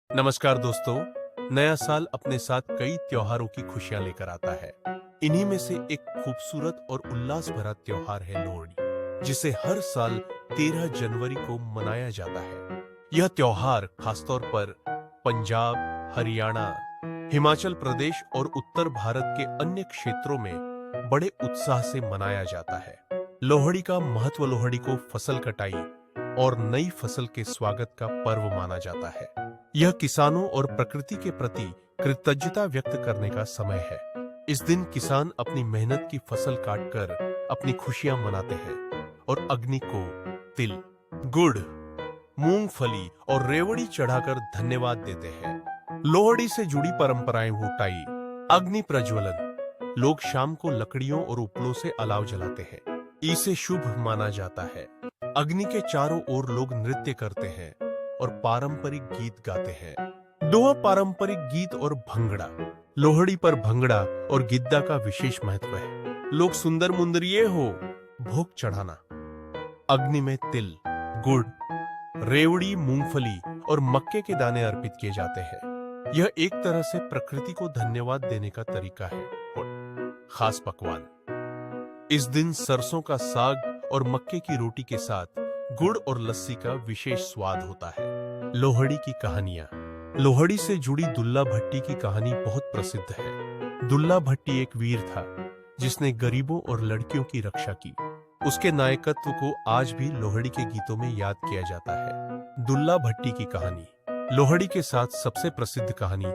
नमस्कार दोस्तों। नया साल अपने साथ कई त्योहारों की खुशियां लेकर आता है। इन्हीं में से एक खूबसूरत और उल्लास भरा त्योहार है लोहड़ी, जिसे हर साल 13 जनवरी को मनाया जाता है। यह त्योहार खासतौर पर पंजाब, हरियाणा, हिमाचल प्रदेश और उत्तर भारत के अन्य क्षेत्रों में बड़े उत्साह से मनाया जाता है। लोहड़ी का महत्व लोहड़ी को फसल कटाई और नई फसल के स्वागत का पर्व माना जाता है। यह किसानों और प्रकृति के प्रति कृतज्ञता व्यक्त करने का समय है। इस दिन किसान अपनी मेहनत की फसल काटकर अपनी खुशियां मनाते हैं और अग्नि को तिल, गुड़, मूंगफली और रेवड़ी चढ़ाकर धन्यवाद देते हैं। लोहड़ी से जुड़ी परंपराएं भूटाई, अग्नि प्रज्वलन। लोग शाम को लकड़ियों और उपलों से अलाव जलाते हैं। इसे शुभ माना जाता है। अग्नि के चारों ओर लोग नृत्य करते हैं और पारंपरिक गीत गाते हैं। दोहा पारंपरिक गीत और भंगड़ा। लोहड़ी पर भंगड़ा और गिद्दा का विशेष महत्व है। लोग सुंदर मुंदरिये हो भोग चढ़ाना। अग्नि में तिल, गुड़, रेवड़ी, मूंगफली और मक्के के दाने अर्पित किए जाते हैं। यह एक तरह से प्रकृति को धन्यवाद देने का तरीका है। खास पकवान। इस दिन सरसों का साग और मक्के की रोटी के साथ गुड़ और लस्सी का विशेष स्वाद होता है। लोहड़ी की कहानियां। लोहड़ी से जुड़ी दुल्ला भट्टी की कहानी बहुत प्रसिद्ध है। दुल्ला भट्टी एक वीर था जिसने गरीबों और लड़कियों की रक्षा की। उसके नायकत्व को आज भी लोहड़ी के गीतों में याद किया जाता है। दुल्ला भट्टी की कहानी। लोहड़ी के साथ सबसे प्रसिद्ध कहानी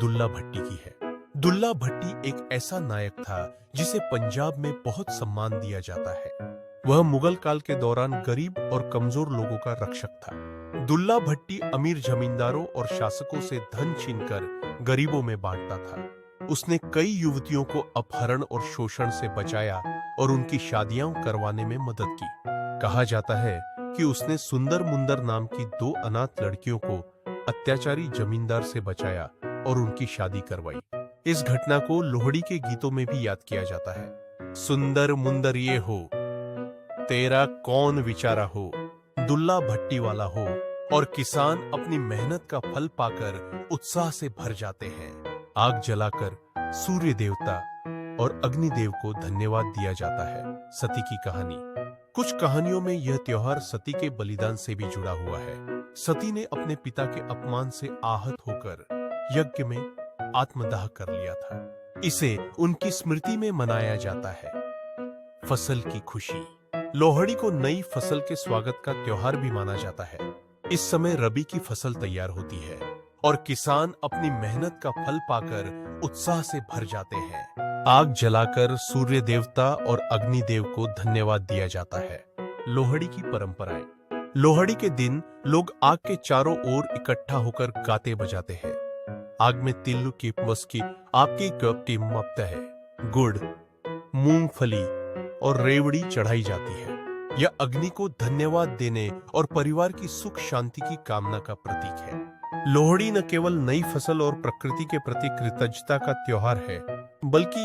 दुल्ला भट्टी की है। दुल्ला भट्टी एक ऐसा नायक था जिसे पंजाब में बहुत सम्मान दिया जाता है। वह मुगल काल के दौरान गरीब और कमजोर लोगों का रक्षक था। दुल्ला भट्टी अमीर जमींदारों और शासकों से धन छीनकर गरीबों में बांटता था। उसने कई युवतियों को अपहरण और शोषण से बचाया और उनकी शादियां करवाने में मदद की। कहा जाता है कि उसने सुंदर मुंदर नाम की 2 अनाथ लड़कियों को अत्याचारी जमींदार से बचाया और उनकी शादी करवाई। इस घटना को लोहड़ी के गीतों में भी याद किया जाता है। सुंदर मुंदर ये हो, तेरा कौन विचारा हो, दुल्ला भट्टी वाला हो। और किसान अपनी मेहनत का फल पाकर उत्साह से भर जाते हैं। आग जलाकर सूर्य देवता और अग्निदेव को धन्यवाद दिया जाता है। सती की कहानी। कुछ कहानियों में यह त्योहार सती के बलिदान से भी जुड़ा हुआ है। सती ने अपने पिता के अपमान से आहत होकर यज्ञ में आत्मदाह कर लिया था। इसे उनकी स्मृति में मनाया जाता है। फसल की खुशी। लोहड़ी को नई फसल के स्वागत का त्योहार भी माना जाता है। इस समय रबी की फसल तैयार होती है और किसान अपनी मेहनत का फल पाकर उत्साह से भर जाते हैं। आग जलाकर सूर्य देवता और अग्निदेव को धन्यवाद दिया जाता है। लोहड़ी की परंपराएं। लोहड़ी के दिन लोग आग के चारों ओर इकट्ठा होकर गाते बजाते हैं। आग में तिल की मस्की आपकी कपटी मप्त है। गुड़, मूंगफली और रेवड़ी चढ़ाई जाती है। यह अग्नि को धन्यवाद देने और परिवार की सुख शांति की कामना का प्रतीक है। लोहड़ी न केवल नई फसल और प्रकृति के प्रति कृतज्ञता का त्योहार है, बल्कि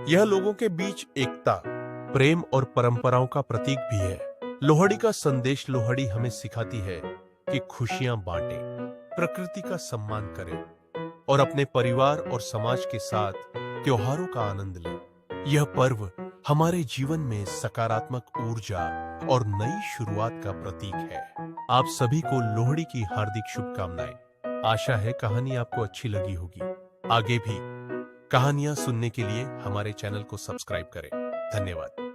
यह लोगों के बीच एकता, प्रेम और परंपराओं का प्रतीक भी है। लोहड़ी का संदेश। लोहड़ी हमें सिखाती है कि खुशियां बांटें, प्रकृति का सम्मान करें और अपने परिवार और समाज के साथ त्योहारों का आनंद लें। यह पर्व हमारे जीवन में सकारात्मक ऊर्जा और नई शुरुआत का प्रतीक है। आप सभी को लोहड़ी की हार्दिक शुभकामनाएं। आशा है कहानी आपको अच्छी लगी होगी। आगे भी कहानियां सुनने के लिए हमारे चैनल को सब्सक्राइब करें। धन्यवाद।